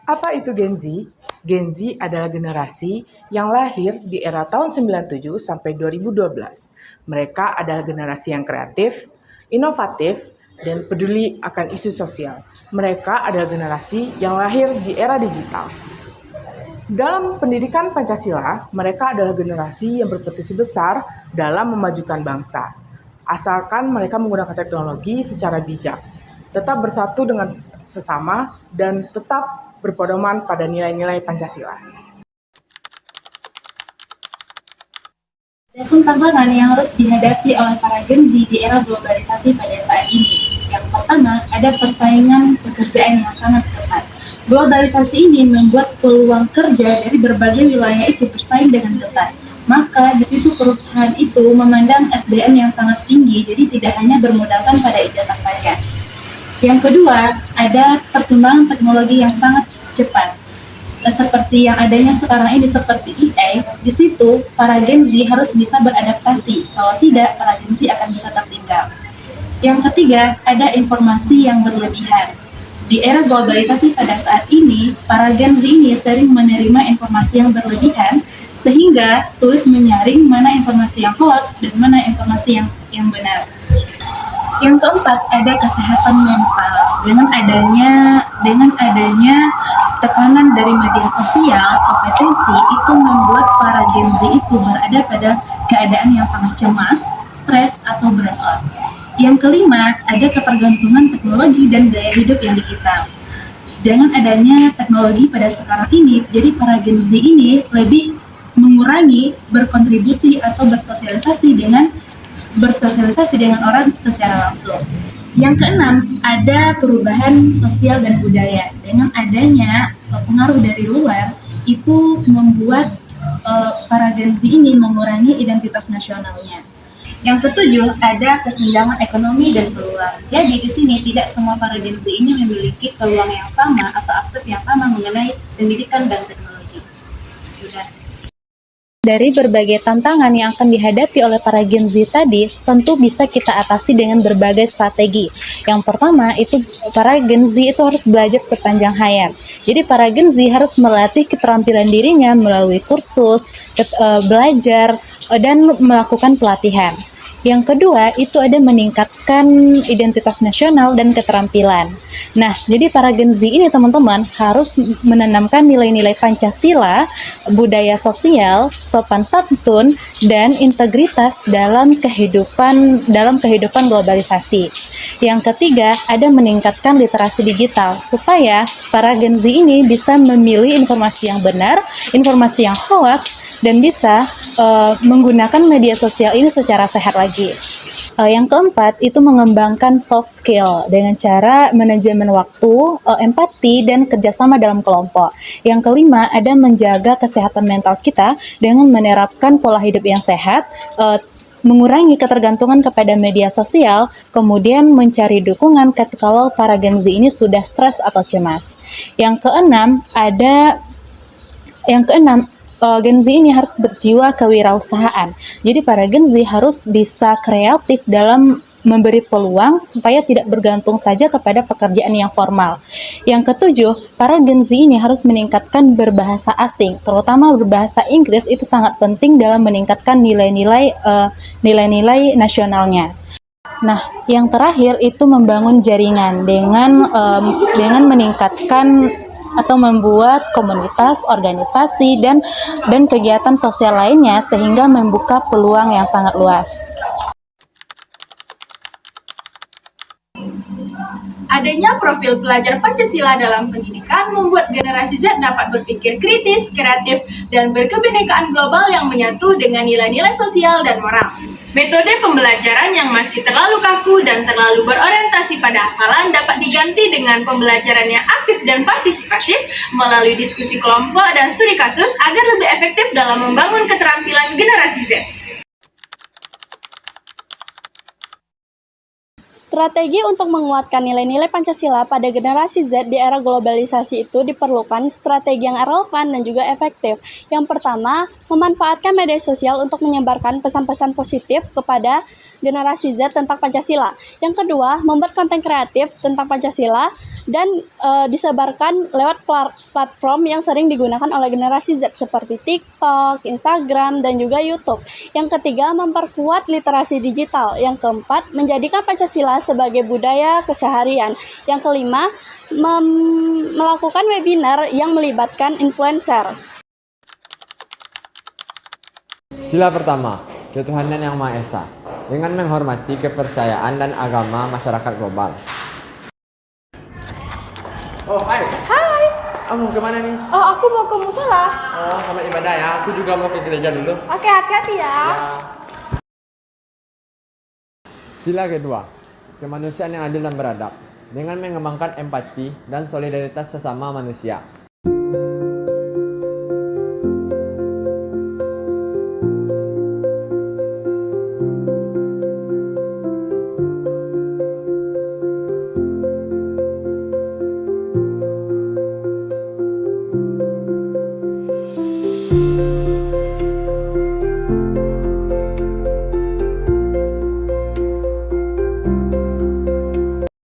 Apa itu Gen Z? Gen Z adalah generasi yang lahir di era tahun 97 sampai 2012. Mereka adalah generasi yang kreatif, inovatif, dan peduli akan isu sosial. Mereka adalah generasi yang lahir di era digital. Dalam pendidikan Pancasila, mereka adalah generasi yang berpotensi besar dalam memajukan bangsa. Asalkan mereka menggunakan teknologi secara bijak, tetap bersatu dengan sesama, dan tetap berpedoman pada nilai-nilai Pancasila. Ada pun tantangan yang harus dihadapi oleh para Gen Z di era globalisasi pada saat ini. Yang pertama, ada persaingan pekerjaan yang sangat ketat. Globalisasi ini membuat peluang kerja dari berbagai wilayah itu bersaing dengan ketat. Maka di situ perusahaan itu memandang SDM yang sangat tinggi, jadi tidak hanya bermodalkan pada ijazah saja. Yang kedua, ada perkembangan teknologi yang sangat cepat. Seperti yang adanya sekarang ini seperti AI, di situ para Gen Z harus bisa beradaptasi. Kalau tidak, para Gen Z akan bisa tertinggal. Yang ketiga, ada informasi yang berlebihan. Di era globalisasi pada saat ini, para Gen Z ini sering menerima informasi yang berlebihan, sehingga sulit menyaring mana informasi yang hoax dan mana informasi yang benar. Yang keempat, ada kesehatan mental. Dengan adanya tekanan dari media sosial, kompetensi itu membuat para Gen Z itu berada pada keadaan yang sangat cemas, stres, atau burnout. Yang kelima, ada ketergantungan teknologi dan gaya hidup yang digital. Dengan adanya teknologi pada sekarang ini, jadi para Gen Z ini lebih mengurangi berkontribusi atau bersosialisasi dengan orang secara langsung. Yang keenam, ada perubahan sosial dan budaya. Dengan adanya pengaruh dari luar, itu membuat para Gen Z ini mengurangi identitas nasionalnya. Yang ketujuh, ada kesenjangan ekonomi dan peluang. Jadi di sini tidak semua para Gen Z ini memiliki peluang yang sama atau akses yang sama mengenai pendidikan dan teknologi. Sudah. Dari berbagai tantangan yang akan dihadapi oleh para Gen Z tadi, tentu bisa kita atasi dengan berbagai strategi. Yang pertama, itu para Gen Z itu harus belajar sepanjang hayat. Jadi para Gen Z harus melatih keterampilan dirinya melalui kursus, belajar, dan melakukan pelatihan. Yang kedua, itu ada meningkatkan identitas nasional dan keterampilan. Nah, jadi para Gen Z ini teman-teman harus menanamkan nilai-nilai Pancasila, budaya sosial, sopan santun, dan integritas dalam kehidupan globalisasi. Yang ketiga, ada meningkatkan literasi digital supaya para Gen Z ini bisa memilih informasi yang benar, informasi yang hoax, dan bisa menggunakan media sosial ini secara sehat lagi. Yang keempat, itu mengembangkan soft skill dengan cara manajemen waktu, empati, dan kerjasama dalam kelompok. Yang kelima, ada menjaga kesehatan mental kita dengan menerapkan pola hidup yang sehat, mengurangi ketergantungan kepada media sosial, kemudian mencari dukungan kalau para Gen Z ini sudah stres atau cemas. Yang keenam, Gen Z ini harus berjiwa kewirausahaan. Jadi para Gen Z harus bisa kreatif dalam memberi peluang supaya tidak bergantung saja kepada pekerjaan yang formal. Yang ketujuh, para Gen Z ini harus meningkatkan berbahasa asing, terutama berbahasa Inggris itu sangat penting dalam meningkatkan nilai-nilai nasionalnya. Nah, yang terakhir itu membangun jaringan dengan meningkatkan atau membuat komunitas, organisasi, dan kegiatan sosial lainnya sehingga membuka peluang yang sangat luas. Adanya profil pelajar Pancasila dalam pendidikan membuat generasi Z dapat berpikir kritis, kreatif, dan berkebinekaan global yang menyatu dengan nilai-nilai sosial dan moral. Metode pembelajaran yang masih terlalu kaku dan terlalu berorientasi pada hafalan dapat diganti dengan pembelajaran yang aktif dan partisipatif melalui diskusi kelompok dan studi kasus agar lebih efektif dalam membangun keterampilan generasi Z. Strategi untuk menguatkan nilai-nilai Pancasila pada generasi Z di era globalisasi itu diperlukan strategi yang relevan dan juga efektif. Yang pertama, memanfaatkan media sosial untuk menyebarkan pesan-pesan positif kepada generasi Z tentang Pancasila. Yang kedua, membuat konten kreatif tentang Pancasila dan disebarkan lewat platform yang sering digunakan oleh generasi Z seperti TikTok, Instagram, dan juga YouTube. Yang ketiga, memperkuat literasi digital. Yang keempat, menjadikan Pancasila sebagai budaya keseharian. Yang kelima, melakukan webinar yang melibatkan influencer. Sila pertama, ketuhanan yang Maha Esa, dengan menghormati kepercayaan dan agama masyarakat global. Oh, hai. Hai. Kamu kemana nih? Oh, aku mau ke musola. Oh, selamat ibadah ya. Aku juga mau ke gereja dulu. Oke, hati-hati ya. Sila kedua, kemanusiaan yang adil dan beradab, dengan mengembangkan empati dan solidaritas sesama manusia.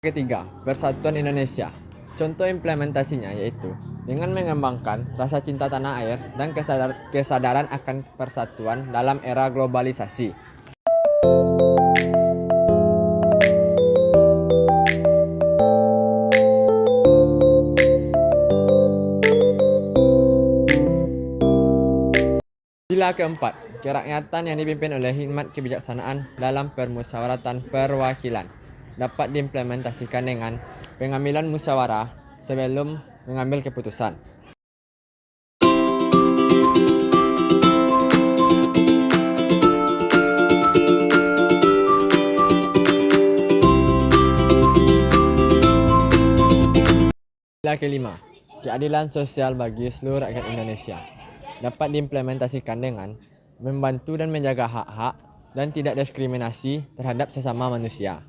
Ketiga, Persatuan Indonesia. Contoh implementasinya yaitu dengan mengembangkan rasa cinta tanah air dan kesadaran akan persatuan dalam era globalisasi. Sila keempat, kerakyatan yang dipimpin oleh hikmat kebijaksanaan dalam permusyawaratan perwakilan dapat diimplementasikan dengan pengambilan musyawarah sebelum mengambil keputusan. Sila kelima, keadilan sosial bagi seluruh rakyat Indonesia dapat diimplementasikan dengan membantu dan menjaga hak-hak dan tidak diskriminasi terhadap sesama manusia.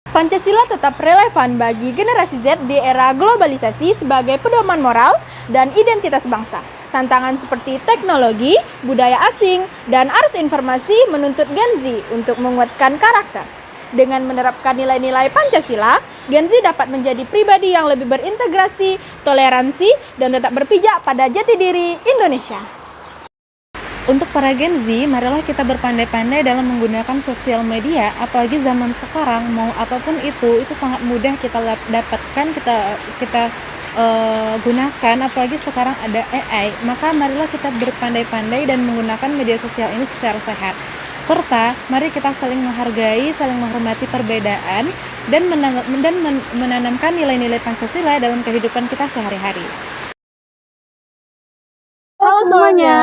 Pancasila tetap relevan bagi generasi Z di era globalisasi sebagai pedoman moral dan identitas bangsa. Tantangan seperti teknologi, budaya asing, dan arus informasi menuntut Gen Z untuk menguatkan karakter. Dengan menerapkan nilai-nilai Pancasila, Gen Z dapat menjadi pribadi yang lebih berintegrasi, toleransi, dan tetap berpijak pada jati diri Indonesia. Untuk para Gen Z, marilah kita berpandai-pandai dalam menggunakan sosial media, apalagi zaman sekarang mau apapun itu sangat mudah kita dapatkan, kita gunakan, apalagi sekarang ada AI. Maka marilah kita berpandai-pandai dan menggunakan media sosial ini secara sehat. Serta mari kita saling menghargai, saling menghormati perbedaan dan menanamkan nilai-nilai Pancasila dalam kehidupan kita sehari-hari. Halo semuanya,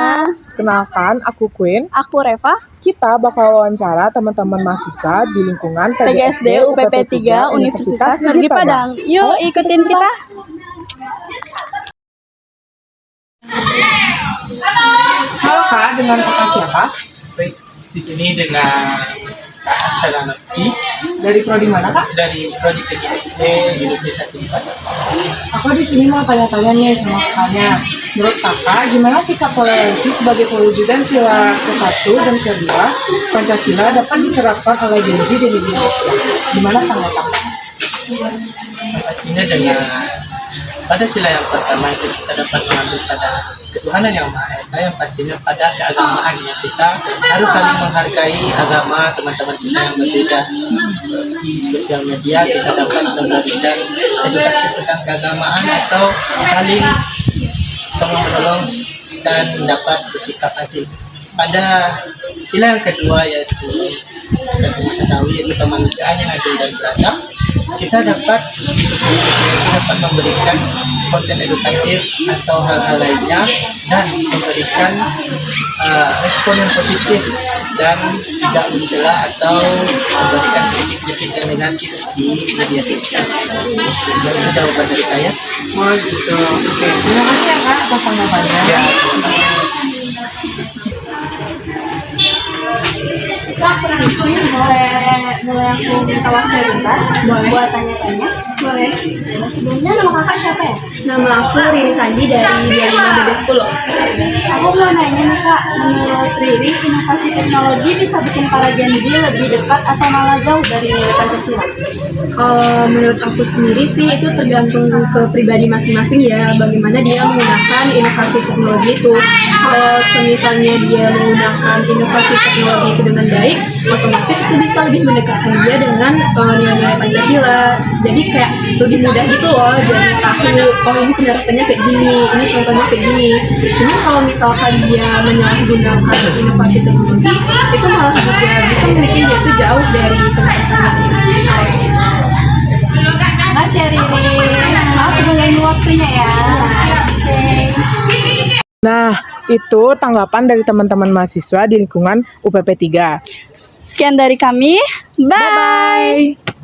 Kenalkan, aku Queen. aku Reva, Kita bakal wawancara teman-teman mahasiswa di lingkungan PGSD UPP 3 Universitas Negeri Padang. Yuk ikutin kita. Halo Kak, dengan kakak siapa? Baik, di sini dengan Kak Aksara Nafti Dari prodi mana Kak? dari Prodi PGSD Universitas Negeri Padang. Aku di sini mau tanya-tanya nih sama kakaknya. Menurut kakak, gimana sikap toleransi sebagai perwujudan sila ke-1 dan ke-2 Pancasila dapat diterapkan oleh Gen Z di media sosial? Gimana tanggapan? Pastinya dengan pada sila yang pertama itu kita dapat mengambil pada ketuhanan yang Maha Esa, yang pastinya pada keagamaan yang kita harus saling menghargai agama teman-teman kita yang berbeda. Di sosial media kita dapat memberikan edukasi tentang keagamaan atau saling tolong-menolong dan dapat bersikap adil. pada sila yang kedua yaitu kita mengetahui yaitu kemanusiaan yang adil dan beradab, kita dapat memberikan konten edukatif atau hal-hal lainnya dan memberikan respon yang positif dan tidak mencela atau memberikan kritik-kritik yang negatif di media sosial. Itu jawaban dari saya. Oh gitu. Oke, terima kasih ya Kak atas tanggapannya. Ya, Kak, boleh aku minta waktu bentar buat tanya-tanya? Boleh. Sebelumnya nama kakak siapa ya? Nama aku Riri Sandi dari 25BB10. Aku mau nanya nih Kak, menurut Riri, inovasi teknologi bisa bikin para Gen Z lebih dekat atau malah jauh dari nilai Pancasila? Menurut aku sendiri sih itu tergantung ke pribadi masing-masing ya, bagaimana dia menggunakan inovasi teknologi itu. Kalau misalnya dia menggunakan inovasi teknologi itu dengan baik, otomatis itu bisa lebih mendekatkan dia dengan nilai-nilai Pancasila. Jadi kayak lebih mudah gitu loh, jadi tahu oh ini penerapannya kayak gini, ini contohnya kayak gini. Cuma kalau misalkan dia menyalahgunakan inovasi teknologi, itu malah juga bisa membuat dia itu jauh dari penerapannya. Makasih ya Riri. Maaf udah ganggu waktunya ya. Nah, itu tanggapan dari teman-teman mahasiswa di lingkungan UPP 3. Sekian dari kami. Bye. Bye-bye.